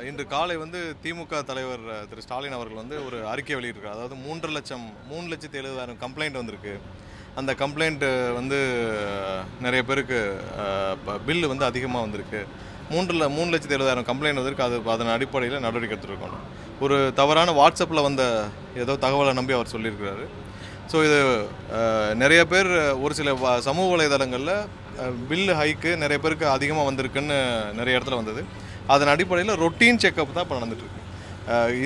இன்று காலை திமுக தலைவர் திரு ஸ்டாலின் அவர்கள் ஒரு அறிக்கை வெளியிட்டிருக்கார். அதாவது 3,70,000 கம்ப்ளைண்ட் வந்திருக்கு. அந்த கம்ப்ளைண்ட் நிறைய பேருக்கு பில்லு அதிகமாக வந்திருக்கு. 3,70,000 கம்ப்ளைண்ட் வந்திருக்கு. அதன் அடிப்படையில் நடவடிக்கை எடுத்துருக்கோம். ஒரு தவறான வாட்ஸ்அப்பில் வந்த ஏதோ தகவலை நம்பி அவர் சொல்லியிருக்கிறாரு. ஸோ இது நிறைய பேர் ஒரு சில சமூக வலைதளங்களில் பில்லு ஹைக்கு நிறைய பேருக்கு அதிகமாக வந்திருக்குன்னு நிறைய இடத்துல வந்தது. அதன் அடிப்படையில் ரொட்டீன் செக்கப் தான் இப்போ நடந்துகிட்ருக்கு.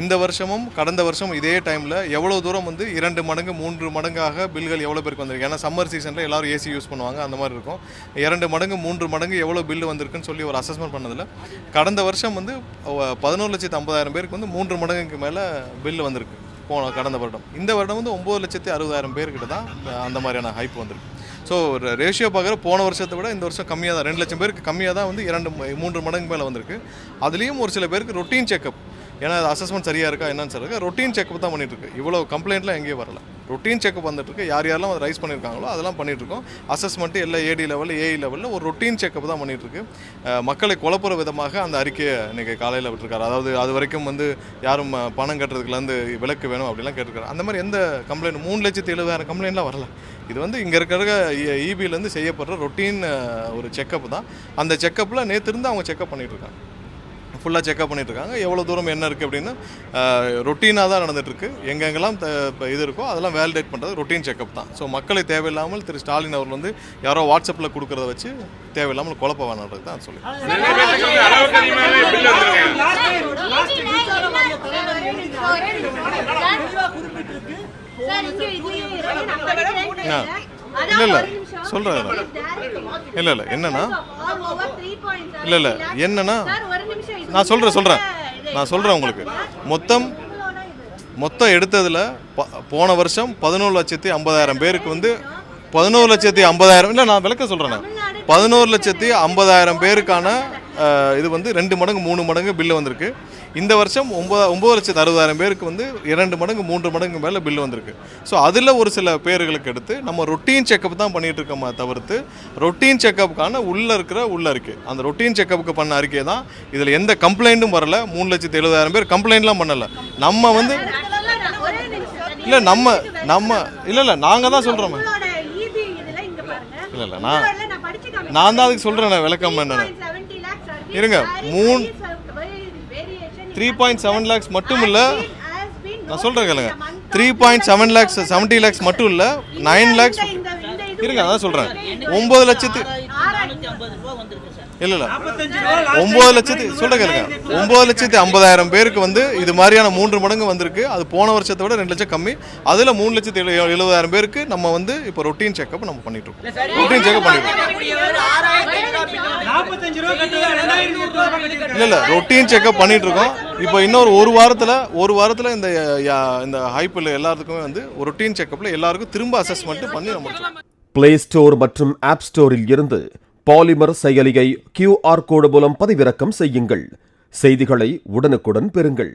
இந்த வருஷமும் கடந்த வருஷம் இதே டைமில் எவ்வளோ தூரம் 2 மடங்கு 3 மடங்காக பில்கள் எவ்வளோ பேருக்கு வந்திருக்கு. ஏன்னா சம்மர் சீசனில் எல்லோரும் ஏசி யூஸ் பண்ணுவாங்க, அந்த மாதிரி இருக்கும். 2 மடங்கு 3 மடங்கு எவ்வளோ பில்லு வந்திருக்குன்னு சொல்லி ஒரு அசஸ்மெண்ட் பண்ணதில் கடந்த வருஷம் 11,50,000 பேருக்கு 3 மடங்குக்கு மேலே பில்லு வந்திருக்கு கடந்த வருடம். இந்த வருடம் 9,60,000 பேர்கிட்ட தான் அந்த மாதிரியான ஹைப் வந்திருக்கு. ஸோ ரேஷியோ பார்க்குற போன வருஷத்தை விட இந்த வருஷம் கம்மியாக தான், 2 லட்சம் பேருக்கு கம்மியாக தான் 2-3 மடங்கு மேலே வந்திருக்கு. அதுலேயும் ஒரு சில பேருக்கு ரொட்டீன் செக்கப், ஏன்னா அது அசஸ்மெண்ட் சரியாக இருக்கா என்னன்னு சொல்லுங்க, ரொட்டீன் செக்கப் தான் பண்ணிகிட்ருக்கு. இவ்வளோ கம்ப்ளைண்ட்லாம் எங்கேயும் வரல, ரொட்டீன் செக்கப் வந்துட்டுருக்கு. யாரெல்லாம் அதை ரைஸ் பண்ணியிருக்காங்களோ அதெல்லாம் பண்ணிகிட்ருக்கோம். அசஸ்மெண்ட்டு எல்லாம் ஏடி லெவலில் ஏஇ லெவலில் ஒரு ரொட்டீன் செக்கப் தான் பண்ணிகிட்ருக்கு. மக்களை குழப்புற விதமாக அந்த அறிக்கையை இன்றைக்கி காலையில் விட்டுருக்காரு. அதாவது அது வரைக்கும் யாரும் பணம் கட்டுறதுக்குலேருந்து விலக்கு வேணும் அப்படிலாம் கேட்டிருக்காரு. அந்த மாதிரி எந்த கம்ப்ளைண்ட் 3,70,000 கம்ப்ளைண்ட்லாம் வரல. இது இங்கே இருக்கிற இபிலேருந்து செய்யப்படுற ரொட்டீன் ஒரு செக்கப் தான். அந்த செக்கப்பில் நேற்று இருந்து அவங்க செக்கப் பண்ணிகிட்ருக்காங்க, ஃபுல்லாக செக்கப் பண்ணிகிட்ருக்காங்க. எவ்வளோ தூரம் என்ன இருக்குது அப்படின்னு ரொட்டீனாக தான் நடந்துகிட்ருக்கு. எங்கெங்கெல்லாம் இது இருக்கோ அதெல்லாம் வேலிடேட் பண்ணுறது ரொட்டீன் செக்கப் தான். ஸோ மக்களை தேவையில்லாமல் திரு ஸ்டாலின் அவர்கள் யாரோ வாட்ஸ்அப்பில் கொடுக்குறத வச்சு தேவையில்லாமல் குழப்ப வேணான்றது தான் சொல்லி. இல்லை சொல்கிறேன். இல்லை என்னன்னா என்னன்னா நான் சொல்கிறேன் உங்களுக்கு மொத்தம் எடுத்ததில் போன வருஷம் 11,50,000 பேருக்கு 11,50,000 இல்லை நான் விளக்க சொல்கிறேன். 11,50,000 பேருக்கான இது 2 மடங்கு 3 மடங்கு பில்லு வந்திருக்கு. இந்த வருஷம் 9,60,000 பேருக்கு 2 மடங்கு 3 மடங்கு மேலே பில்லு வந்திருக்கு. ஸோ அதில் ஒரு சில பேர்களுக்கு எடுத்து நம்ம ரொட்டீன் செக்கப் தான் பண்ணிகிட்டு இருக்கோமா தவிர்த்து ரொட்டீன் செக்கப்புக்கான உள்ளே இருக்குது. அந்த ரொட்டீன் செக்கப்புக்கு பண்ண அறிக்கை தான். இதில் எந்த கம்ப்ளைண்ட்டும் வரல. 3,70,000 பேர் கம்ப்ளைண்ட்லாம் பண்ணலை. நம்ம இல்லை இல்லை நாங்கள் தான் சொல்கிறோம். இல்லை நான் தான் அதுக்கு சொல்கிறேன் விளக்கம் என்னென்னு இருங்க. 3.7 lakhs மட்டும் இல்லை, நான் சொல்கிறேன் கேளுங்க. 3.7 lakhs 70 lakhs மட்டும் இல்லை, 9 lakhs இருங்க. அதான் சொல்கிறேன். 9 லட்சத்து இல்லை 9 லட்சத்து சொல்கிறேன் கேளுங்க. 9,50,000 பேருக்கு இது மாதிரியான 3 மடங்கு வந்திருக்கு. அது போன வருஷத்தை விட 2 லட்சம் கம்மி. அதில் 3,70,000 பேருக்கு நம்ம இப்போ ரொட்டீன் செக்கப் நம்ம பண்ணிட்டு இருக்கோம். ரொட்டீன் செக்கப் பண்ணிட்டு இல்லை ரொட்டீன் செக்கப் பண்ணிட்டு இருக்கோம். இப்போ இன்னொரு ஒரு வாரத்தில் இந்த ஹைப்பில் எல்லாத்துக்குமே ரொட்டீன் செக்கப்பில் எல்லாருக்கும் திரும்ப அசஸ்மெண்ட் பண்ணி நம்ம பிளே ஸ்டோர் மற்றும் ஆப் ஸ்டோரில் இருந்து பாலிமர் செயலியை QR கோடு மூலம் பதிவிறக்கம் செய்யுங்கள். செய்திகளை உடனுக்குடன் பெறுங்கள்.